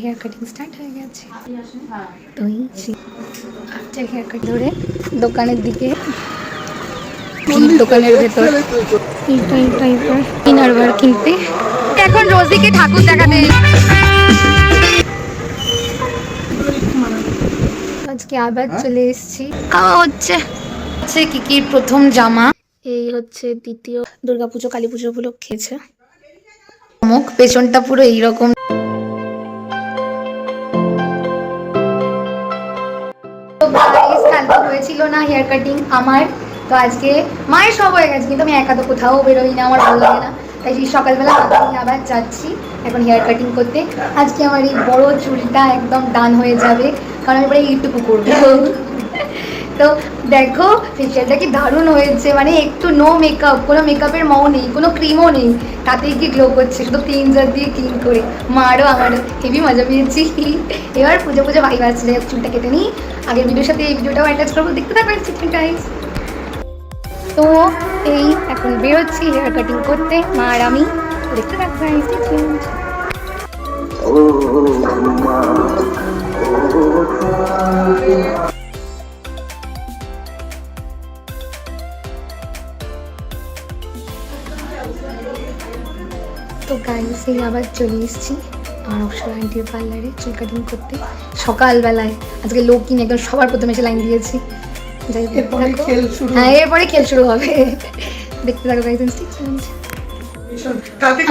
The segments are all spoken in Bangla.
হেয়ার কাটিং স্টার্ট হয়ে গেছে। তো আফটার হেয়ার কাট ধরে দোকানের দিকে, দোকানের ভেতর এই টাইপের ইনার ওয়্যার কিনতে। এখন রোজিকে ঠাকুর দেখাতে আজকে আবার চলে এসেছি। হচ্ছে কি প্রথম জামা, এই হচ্ছে দ্বিতীয় দুর্গাপুজো কালী পুজো উপলক্ষে। মুখ পেছনটা পুরো এইরকম। কালকে হয়েছিল না হেয়ার কাটিং আমার, তো আজকে মায়ের সব হয়ে গেছে, কিন্তু আমি একা তো কোথাও বেরোই না, আমার ভালো লাগে না, তাই সকালবেলা আবার যাচ্ছি এখন হেয়ার কাটিং করতে। আজকে আমার এই বড় চুলটা একদম ডান হয়ে যাবে, কারণ আমি এবারে এইটুকু করবো। তো দেখো ফেশিয়ালটা কি দারুণ হয়েছে, মানে একটু নো মেকআপ, কোনো মেকআপের মাও নেই, কোনো ক্রিমও নেই, তাতেই কি গ্লো করছে, শুধু ক্লিনজার দিয়ে ক্লিন করে। মারও আমারও হেভি মজা পেয়েছি। এবার পুজো ভাই আসলে চুলটা কেটে নিই, আগের ভিডিওর সাথে এই ভিডিওটাও অ্যাটাচ করবো, দেখতে থাকবেন চিকেন টাইস। তো এই এখন বেরোচ্ছি হেয়ার কাটিং করতে, মা আর আমি, দেখতে থাকবেন। তো গাইস এই আবার চলে এসেছি আমার অক্ষরা আন্টির পার্লারে চুল কাটিং করতে সকালবেলায়। আজকে লোক কিনে একদম সবার প্রথমে এসে লাইন দিয়েছি। যাই হোক, হ্যাঁ এরপরে খেল শুরু হবে, দেখতে থাকো গাইস।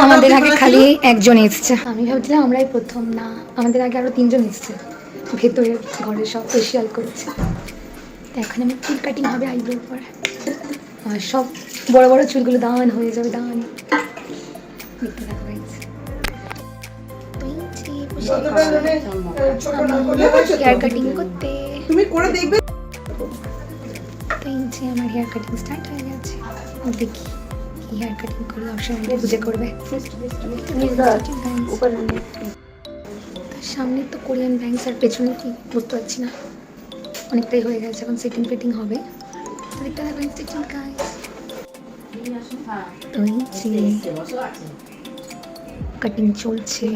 আমাদের আগে খালি একজন এসছে, আমি ভাবছিলাম আমরাই প্রথম, না আমাদের আগে আরো 3 জন এসছে, ভেতরে ঘরে সব ফেশিয়াল করছে। এখন আমি চুল কাটিং হবে আইব্রোর পর, আর সব বড় বড় চুলগুলো দান হয়ে যাবে, দান দেখতে থাকো গাইস। হেয়ার কাটিং করতে তুমি করে দেখবে। তো আমার হেয়ার কাটিং স্টার্ট হয়ে গেছে, দেখি কি হেয়ার কাটিং করে অপশন বুঝে করবে। তার সামনে তো কোরিয়ান ব্যাংকস, আর পেছনে কি বুঝতে পারছি না, অনেকটাই হয়ে গেছে, এখন সেটিং ফিটিং হবে। দেখতে থাকবেন স্টিচিং গাইস। তো কাটিং চলছে,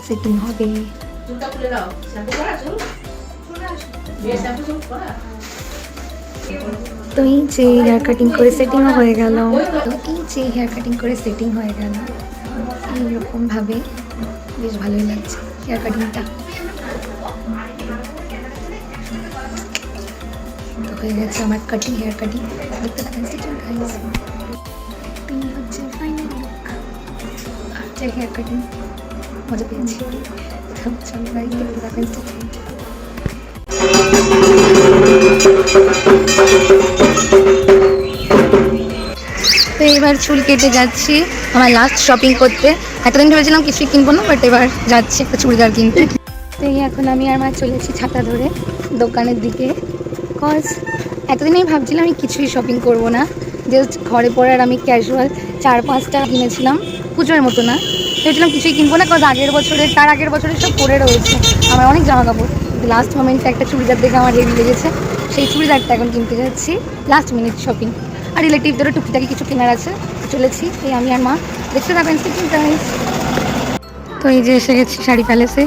সেটিং হবে। তো এই যে হেয়ার কাটিং করে সেটিংও হয়ে গেল, হেয়ার কাটিং করে সেটিং হয়ে গেল এইরকমভাবে, বেশ ভালোই লাগছে হেয়ার কাটিংটা। তো হয়ে গেছে আমার কাটিং, হেয়ার কাটিং, দেখতে থাকেন স্টিচিং গাইস। এই হচ্ছে final look after hair cutting, মজা পেয়েছি। চলো গাইস দেখতে থাকেন স্টিচিং। তো এবার চুল কেটে যাচ্ছি আমার লাস্ট শপিং করতে। এতদিন ভেবেছিলাম কিছুই কিনবো না, বাট এবার যাচ্ছি একটা চুড়িদার কিনতে। তো এখন আমি আর মা চলেছি ছাতা ধরে দোকানের দিকে, কজ এতদিন আমি ভাবছিলাম আমি কিছুই শপিং করব না, জাস্ট ঘরে পরার আমি ক্যাজুয়াল 4-5টা কিনেছিলাম, পুজোর মতো না, ভেবেছিলাম কিছুই কিনবো না, কজ তার আগের বছরের সব পরে রয়েছে আমার অনেক জামা কাপড়। লাস্ট মোমেন্টে একটা চুড়িদার দেখে আমার হেভি লেগেছে, সেই চুড়িদারটা এখন কিনতে যাচ্ছি, লাস্ট মিনিট শপিং। আর রিলেটিভদেরও টুকিটাকি কিছু কেনার আছে, চলেছি এই আমি আর মা, দেখতে থাকবেন স্টিচিং গাইস। তো এই যে এসে গেছি শাড়ি প্যালেসে,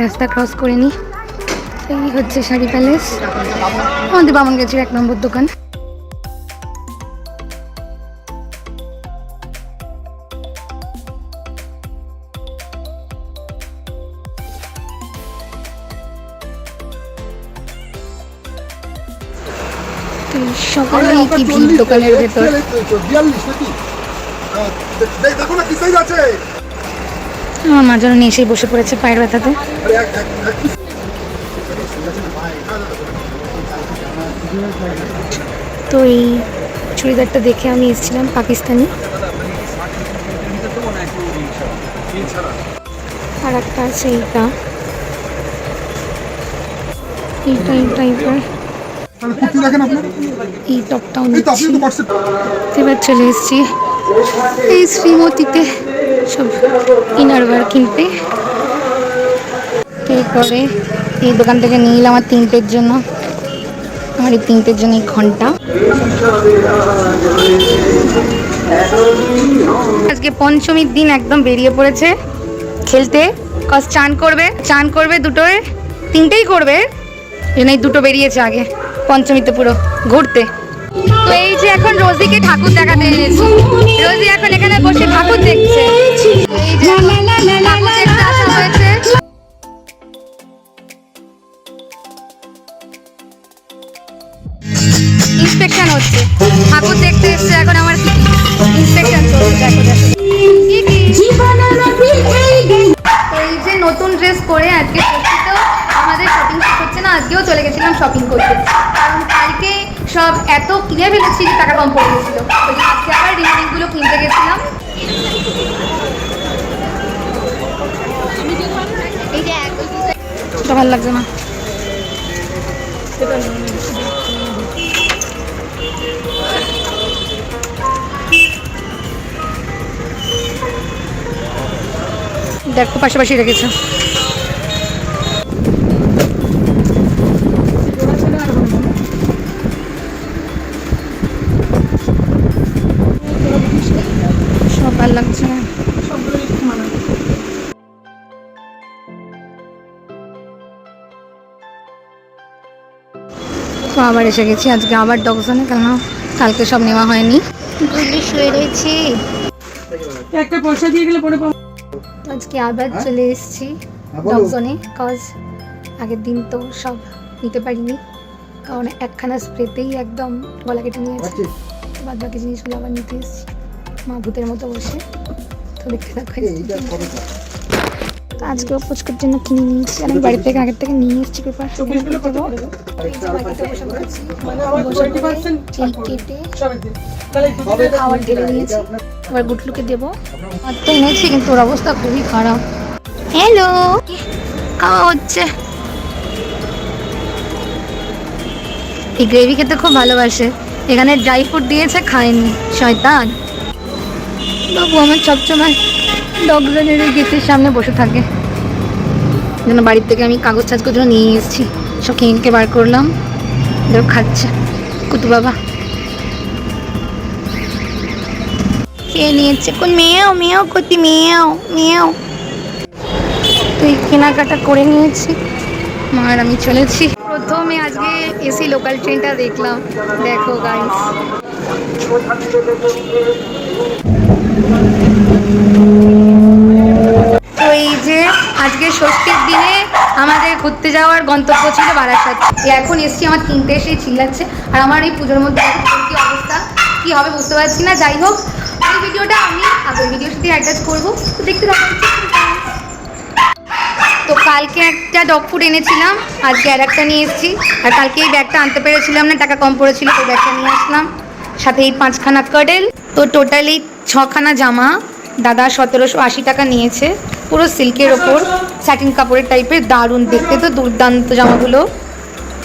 রাস্তা ক্রস করে নিই। এই হচ্ছে শাড়ি প্যালেস, আমাদের বামনগাছির 1 নম্বর দোকান। সকালে কি ভিড় দোকানের ভেতর, আমার মা যেন নিয়ে এসেই বসে পড়েছে পায়ের ব্যথাতে। তো এই চুড়িদারটা দেখে আমি এসেছিলাম পাকিস্তানি, আর একটা আছে টাইপের, এই টপটাও নিচ্ছি। এবার চলে এসেছি এই শ্রীমতীতে সব ইনার ওয়্যার কিনতে। এরপরে এই দোকান থেকে নিয়ে এলাম আমার 3টের জন্য, আমার এই 3টের জন্য এই ঘন্টা। আজকে পঞ্চমীর দিন একদম বেরিয়ে পড়েছে খেলতে, চান করবে দুটোয়, তিনটেই করবে, এই দুটো বেরিয়েছে আগে পঞ্চমীতে পুরো ঘুরতে। তো এই যে এখন রোজিকে ঠাকুর দেখাতে এনেছি, রোজি এখন এখানে বসে ঠাকুর দেখছে। এই যে ঠাকুর দেখতে আসা হয়েছে। ইন্সপেকশন হচ্ছে, ঠাকুর দেখতে এসছে এখন আমার কি ইন্সপেকশন চলছে। দেখো দেখো এই যে নতুন ড্রেস পরে আজকে তো আমাদের শপিং হচ্ছে না, আজকেও চলে গেছিলাম শপিং করতে, কারণ কালকে সব এত কিনে ফেলেছি যে টাকা কম পড়ে গেছিলো, আজকে আবার রিমেনিংগুলো কিনতে গেছিলাম। ভালো লাগছে না, দেখো পাশাপাশি রেখেছে। সব ভালো লাগছে না। তো আবার এসে গেছি আজকে আবার ডগজনে, কেন কালকে সব নেওয়া হয়নি। শুয়ে রয়েছি, একটা পয়সা দিয়ে গেলে পরে আজকে আবার চলে এসেছি ডগজনে, কজ আগের দিন তো সব নিতে পারিনি, কারণ একখানা স্প্রেতেই একদম গলা কেটে নিয়েছি। বাদ বাকি জিনিসগুলো আবার নিতে এসেছি মা ভূতের মতো বসে। তো দেখতে থাকো, আজকেও পুচকুর জন্য কিনে নিয়েছি, আর আমি বাড়ি থেকে আগের থেকে নিয়ে এসেছি পেপার খাবার ঢেলে নিয়েছি, এবার গুটলুকে দেবো। আর তো এনেছি কিন্তু ওর অবস্থা খুবই খারাপ। হ্যালো, খাওয়া হচ্ছে। এই গ্রেভি খেতে খুব ভালোবাসে, এখানে ড্রাই ফ্রুট দিয়েছে খায়নি শয়তান। বাবু আমার সবসময় ডগজনের গেটের সামনে বসে থাকে, যেন বাড়ির থেকে আমি কাগজ টাগজ জন্য নিয়ে এসেছি, সব খেয়ে বার করলাম, খাচ্ছে কুতু বাবা খেয়ে নিয়েছে। কোন মেয়েও মেয়েও কতি মেয়েও মেয়েও। তো এই কেনাকাটা করে নিয়েছি, আর আমি চলেছি। প্রথমে আজকে এসি লোকাল ট্রেনটা দেখলাম, দেখো গাইস। তো এই যে আজকে ষষ্ঠীর দিনে আমাদের ঘুরতে যাওয়ার গন্তব্য ছিল বারাসাত, এখন এসছি আমার কিনতে এসে চিল্লাচ্ছে, আর আমার এই পুজোর মধ্যে কি অবস্থা কি হবে বুঝতে পারছি না। যাই হোক, এই ভিডিওটা আমি আগের ভিডিওর সাথে অ্যাটাচ করবো, তো দেখতে থাকুন। তো কালকে একটা ডগ ফুড এনেছিলাম, আজকে আর একটা নিয়ে এসেছি, আর কালকে এই ব্যাগটা আনতে পেরেছিলাম না, টাকা কম পড়েছিল, তো ব্যাগটা নিয়ে আসলাম, সাথে এই 5খানা কার্ডেল। তো টোটালি 6খানা জামা দাদা 1780 টাকা নিয়েছে, পুরো সিল্কের ওপর স্যাটিন কাপড়ের টাইপের, দারুণ দেখতে, তো দুর্দান্ত জামাগুলো,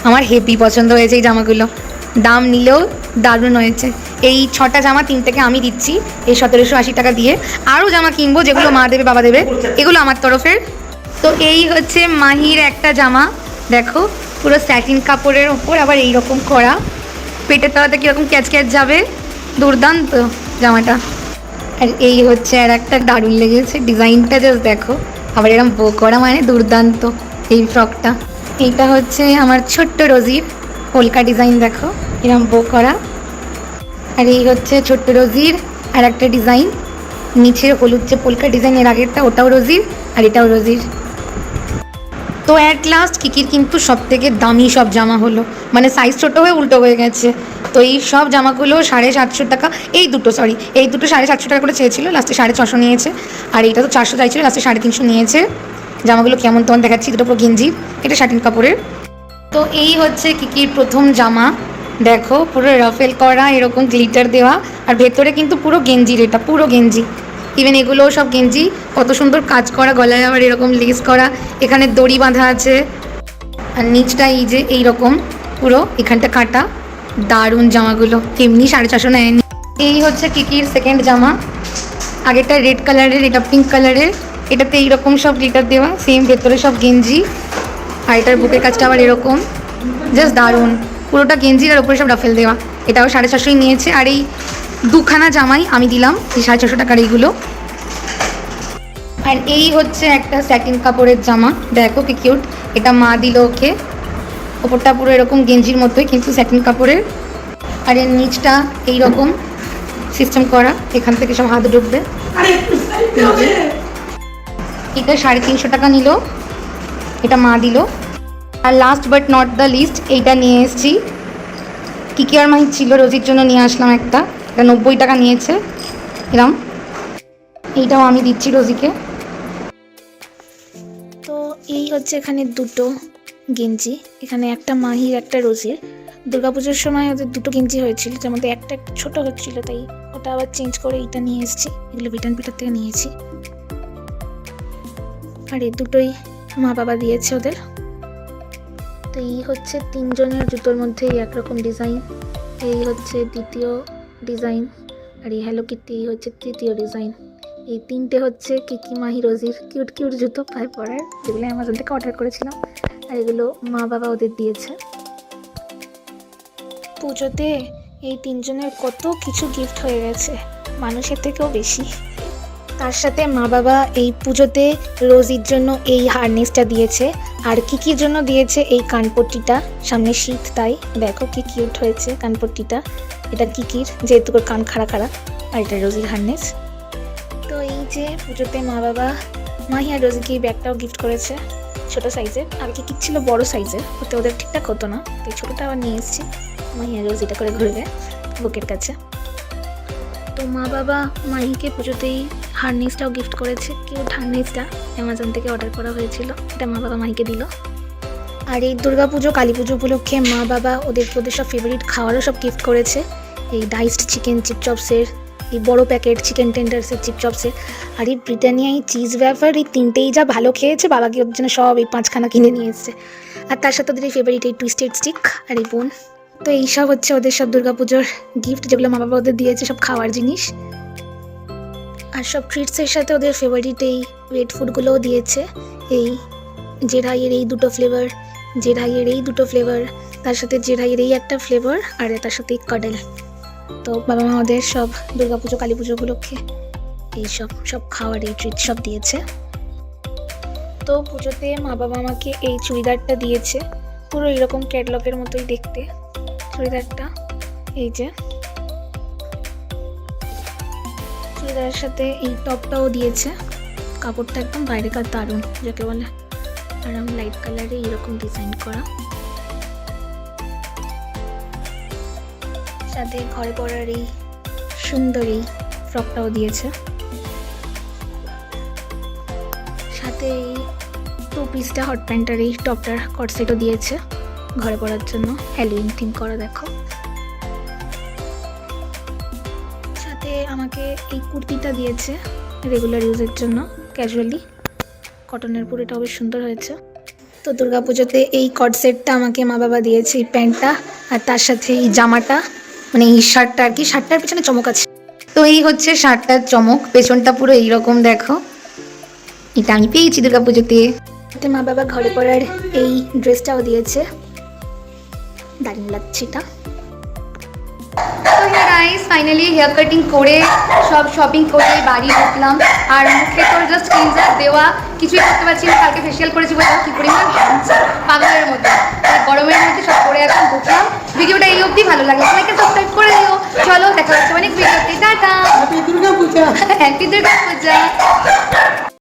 আমার হেভি পছন্দ হয়েছে এই জামাগুলো, দাম নিলেও দারুণ হয়েছে। এই 6টা জামা 3 থেকে আমি দিচ্ছি এই 1780 টাকা দিয়ে, আরও জামা কিনবো যেগুলো মা দেবে বাবা দেবে, এগুলো আমার তরফের। তো এই হচ্ছে মাহির একটা জামা, দেখো পুরো স্যাটিন কাপড়ের ওপর, আবার এইরকম করা, পেটের তলাতে কীরকম ক্যাচ ক্যাচ যাবে, দুর্দান্ত জামাটা। আর এই হচ্ছে আর একটা, দারুণ লেগেছে ডিজাইনটা, জাস্ট দেখো, আবার এরকম বো করা, মানে দুর্দান্ত এই ফ্রকটা। এইটা হচ্ছে আমার ছোট্ট রোজির কলকা ডিজাইন, দেখো এরকম বো করা। আর এই হচ্ছে ছোট্ট রোজির আর একটা ডিজাইন, নিচের হলুদ যে পোলকা ডিজাইন, এর আগেরটা ওটাও রোজির আর এটাও রোজির। তো অ্যাট লাস্ট কিকির কিন্তু সব থেকে দামি সব জামা হলো, মানে সাইজ ছোটো হয়ে উল্টো হয়ে গেছে। তো এই সব জামাগুলো 750 টাকা, এই দুটো 750 টাকা করে চেয়েছিল, লাস্টে 650 নিয়েছে, আর এইটা তো 400 চাইছিল, লাস্টে 350 নিয়েছে। জামাগুলো কেমন তোমার দেখাচ্ছি, দুটো পুরো গেঞ্জি, এটা শাটিন কাপড়ের। তো এই হচ্ছে কিকির প্রথম জামা, দেখো পুরো রাফেল করা, এরকম গ্লিটার দেওয়া, আর ভেতরে কিন্তু পুরো গেঞ্জির, এটা পুরো গেঞ্জি, ইভেন এগুলোও সব গেঞ্জি, কত সুন্দর কাজ করা, গলায় আবার এরকম লেস করা, এখানে দড়ি বাঁধা আছে, আর নিচটা এই যে এইরকম পুরো এখানটা কাটা, দারুণ জামাগুলো, এমনি 450 নেয়নি। এই হচ্ছে কিকির সেকেন্ড জামা, আগেরটা রেড কালারের, এটা পিঙ্ক কালারের, এটাতে এইরকম সব গ্লিটার দেওয়া, সেম ভেতরে সব গেঞ্জি, আর এটার বুকের কাজটা আবার এরকম, জাস্ট দারুণ, পুরোটা গেঞ্জির আর উপরে সব রাফেল দেওয়া, এটাও 450 নিয়েছে। আর এই 2খানা জামাই আমি দিলাম এই 650 টাকার এইগুলো। আর এই হচ্ছে একটা স্যাটিন কাপড়ের জামা, দেখো কি কিউট। এটা মা দিল ওকে, ওপরটা পুরো এরকম গেঞ্জির মতোই কিন্তু স্যাটিন কাপড়ের। আর এর নিচটা এইরকম সিস্টেম করা, এখান থেকে সব হাত ঢুকবে। এটা 350 টাকা নিল, এটা মা দিল। আর last but not the least এইটা নিয়ে এসেছি, কিকি আর মাহি ছিল, রোজির জন্য নিয়ে আসলাম একটা। এটা 90 টাকা নিয়েছে এরম। এইটাও আমি দিচ্ছি রোজিকে। তো এই হচ্ছে এখানে দুটো গেঞ্জি, এখানে একটা মাহির একটা রোজির। দুর্গাপুজোর সময় ওদের দুটো গেঞ্জি হয়েছিল, যার মধ্যে একটা একটু ছোটো হচ্ছিল, তাই ওটা আবার চেঞ্জ করে এইটা নিয়ে এসেছি। এগুলো বিটান পিটার থেকে নিয়েছি। আর এই দুটোই মা বাবা দিয়েছে ওদের। তো এই হচ্ছে তিনজনের জুতোর মধ্যে একরকম ডিজাইন, এই হচ্ছে দ্বিতীয় ডিজাইন, আর এই হ্যালো কিটি এই হচ্ছে তৃতীয় ডিজাইন। এই তিনটে হচ্ছে কিকি মাহি রোজির কিউট কিউট জুতো পায়ে পরার, যেগুলো অ্যামাজন থেকে অর্ডার করেছিলাম। আর এগুলো মা বাবা ওদের দিয়েছে। পুজোতে এই তিনজনের কত কিছু গিফট হয়ে গেছে, মানুষের থেকেও বেশি। তার সাথে মা বাবা এই পুজোতে রোজির জন্য এই হারনেসটা দিয়েছে, আর কিকির জন্য দিয়েছে এই কানপট্টিটা। সামনে শীত, তাই দেখো কি কিউট হয়েছে কানপট্টিটা। এটা কিকির, যেহেতু ওর কান খাড়া খাড়া, আর এটা রোজির হারনেস। তো এই যে পুজোতে মা বাবা মাহি আর রোজিকে এই ব্যাগটাও গিফট করেছে, ছোটো সাইজের। আর কিকির ছিল বড় সাইজের, ওতে ওদের ঠিকঠাক হতো না, তাই ছোটোটা আবার নিয়ে এসেছি। মাহি আর রোজিটা করে ঘুরবে বুকের কাছে। তো মা বাবা মাহিকে পুজোতেই হারনেসটাও গিফট করেছে, কিউট হারনেসটা অ্যামাজন থেকে অর্ডার করা হয়েছিল, এটা মা বাবা মাহিকে দিল। আর এই দুর্গাপুজো কালী পুজো উপলক্ষে মা বাবা ওদের সব ফেভারিট খাওয়ারও সব গিফট করেছে। এই ডাইসড চিকেন চিপ চপসের, এই বড়ো প্যাকেট চিকেন টেন্ডার্সের চিপ চপসের, আর এই ব্রিটানিয়া এই চিজ ওয়্যাফার, এই তিনটেই যা ভালো খেয়েছে, বাবাকে ওদের জন্য সব এই 5খানা কিনে নিয়ে এসেছে। আর তার সাথে ওদের এই ফেভারিট এই টুইস্টেড স্টিক আর এই বোন। তো এইসব হচ্ছে ওদের সব দুর্গাপুজোর গিফট, যেগুলো মা বাবা ওদের দিয়েছে, সব খাওয়ার জিনিস। আর সব ট্রিটসের সাথে ওদের ফেভারিট এই ওয়েট ফুডগুলোও দিয়েছে। এই জেঠাইয়ের এই দুটো ফ্লেভার, জেঠাইয়ের এই দুটো ফ্লেভার, তার সাথে জেঠাইয়ের এই একটা ফ্লেভার, আর তার সাথে কাডেল। তো বাবা মা ওদের সব দুর্গাপুজো কালী পুজো উপলক্ষে এইসব সব খাওয়ার এই ট্রিট সব দিয়েছে। তো পুজোতে মা বাবা আমাকে এই চুড়িদারটা দিয়েছে, পুরো এরকম ক্যাটলগের মতোই দেখতে চুড়িদারটা। এই যে চুড়িদারের সাথে এই টপটাও দিয়েছে, কাপড়টা একদম বাইরেকার দারুণ যাকে বলে। আর আমি লাইট কালারে এরকম ডিজাইন করা, সাথে ঘরে পরার এই সুন্দর এই ফ্রকটাও দিয়েছে, সাথে এই 2 পিসটা হট প্যান্টার এই টপটার কট সেটও দিয়েছে ঘরে পরার জন্য, হ্যালোইন থিম করা দেখো। সাথে আমাকে এই কুর্তিটা দিয়েছে রেগুলার ইউজের জন্য, ক্যাজুয়ালি কটনের পুরো, এটা বেশ সুন্দর হয়েছে। তো দুর্গাপুজোতে এই কট সেটটা আমাকে মা বাবা দিয়েছে, এই প্যান্টটা আর তার সাথে এই জামাটা, মানে এই শার্টটা আর কি, শার্টটার পেছনে চমক আছে। তো এই হচ্ছে শার্টটার চমক, পেছনটা পুরো এইরকম দেখো, এটা আমি পেয়েছি দুর্গাপুজোতে। মা বাবা ঘরে পরার এই ড্রেসটাও দিয়েছে, দারুণ লাগছে এটা। তো গাইস ফাইনালি হেয়ার কাটিং করে সব শপিং করে বাড়ি ঢুকলাম, আর মুখে তো জাস্ট ক্লিনজার দেওয়া, কিছুই করতে পারছি না। কালকে ফেসিয়াল করেছি বলে কি পরিমাণ পাগলের মধ্যে, গরমের মধ্যে সব করে এখন ঢুকলাম। ভিডিওটা এই অবধি ভালো লাগলে সবাইকে সাবস্ক্রাইব করে দিও। চলো দেখা হচ্ছে অনেক ভিডিওতে, টাটা, হ্যাপি দুর্গা পূজা।